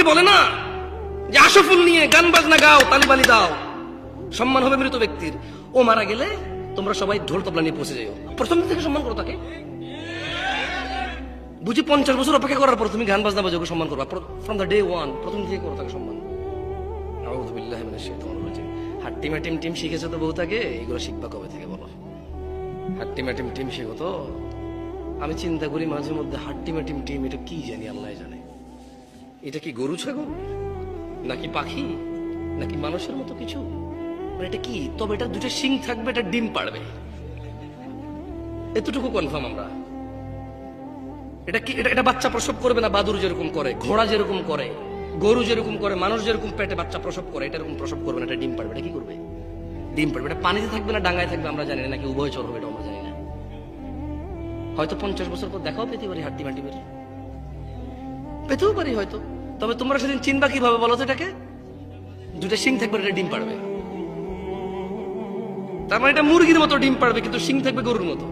আমাকে বলে না যে আসো ফুল নিয়ে গান বাজনা গাও, তালিবালি দাও, সম্মান হবে মৃত ব্যক্তির। ও মারা গেলে তোমরা সবাই ঢোল তবলা নিয়ে পৌঁছে যাও, প্রথম দিন থেকে সম্মান করো তাকে। বুঝি 50 বছর অপেক্ষা করার পর তুমি গান বাজনা বাজাও সম্মান করবা, ফ্রম দ্য ডে ওয়ান, প্রথম থেকে করো তাকে সম্মান। আউযু বিল্লাহি মিনাশ শাইতানির রাজিম। হাট্টি ম্যাটিম টিম শিখেছো তো বউ তাকে, এগুলো শিখবা কবে থেকে বলো? হাট্টি ম্যাটিম টিম শিখো তো। আমি চিন্তা করি মাঝে মধ্যে হাট্টি ম্যাটিম টিম এটা কি জানি, আল্লাহ জানে। এটা কি গরু ছাগল নাকি পাখি নাকি মানুষের মতো কিছু, এটা কি? তবে এটা দুটো শিং থাকবে, এটা ডিম পাড়বে, এতটুকু কনফার্ম আমরা। এটা কি? এটা বাচ্চা প্রসব করবে না বাদুর যেরকম করে, ঘোড়া যেরকম করে, গরু যেরকম করে, মানুষ যেরকম পেটে বাচ্চা প্রসব করে, এটা এরকম প্রসব করবে না, এটা ডিম পাড়বে। এটা কি করবে? ডিম পাড়বে। এটা পানিতে থাকবে না ডাঙায় থাকবে আমরা জানি না, নাকি উভয়চর হবে এটা আমরা জানি না। হয়তো 50 বছর পর দেখাও পেতে পারি হাট্টি মাটি বের, পেতেও পারি হয়তো। তবে তোমরা সেদিন চিনবা কিভাবে বলো তো? এটাকে দুটা শিং থাকবে, এটা ডিম পাড়বে। তার মানে এটা মুরগির মতো ডিম পাড়বে, কিন্তু শিং থাকবে গরুর মতো,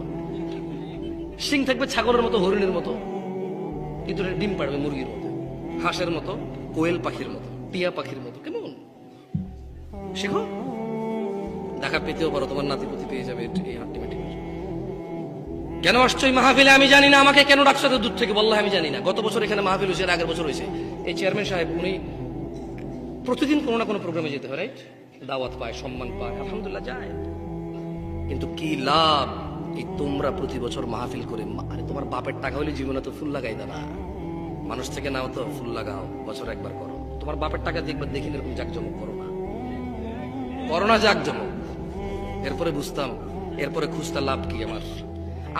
শিং থাকবে ছাগলের মতো, হরিণের মতো, কিন্তু এটা ডিম পাড়বে মুরগির মতো, হাঁসের মতো, কোয়েল পাখির মতো, টিয়া পাখির মতো। কেমন শেখো, দেখা পেতেও পারো, তোমার নাতিপুতি পেয়ে যাবে এই হাট্টি মাটি। কেন আসছো এই মাহফিলে আমি জানি না, আমাকে কেন ডাকছো এত দূর থেকে বললে আমি জানি না। গত বছর এখানে মাহফিল হয়েছে, আগের বছর হয়েছে। এই চেয়ারম্যান সাহেব উনি প্রতিদিন কোনো না কোনো প্রোগ্রামে যেতে হয়, রাইট? দাওয়াত পায়, সম্মান পায়, আলহামদুলিল্লাহ যায়। কিন্তু কি লাভ এই তোমরা প্রতি বছর মাহফিল করে? আরে তোমার বাপের টাকা হলে জীবনে তো ফুল লাগাই না, মানুষ থেকে নাও তো, ফুল লাগাও, বছর একবার করো। তোমার বাপের টাকা দিয়ে একবার দেখি এরকম জাকজমক করো না, করো না জাকজমক। এরপরে বুঝতাম, এরপরে খুঁজতে লাভ কি আমার?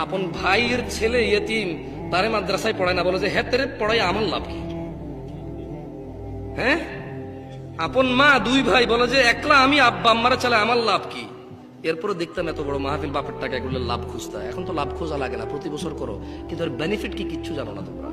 আপন ভাইয়ের ছেলে ইয়েতিম, তারে মাদ্রাসায় পড়ায় না, বলে যে হ্যাঁ তেরে পড়াই আমার লাভ কি? হ্যাঁ, আপন মা দুই ভাই বলে যে একলা আমি আব্বা আম্মারা চালে আমার লাভ কি? এরপরে দেখতাম এত বড় মাহফিল, বাপের টাকা, এগুলো লাভ খুঁজতে। এখন তো লাভ খোঁজা লাগে না, প্রতি বছর করো, কিন্তু এর বেনিফিট কি কিচ্ছু জানো না তোমরা।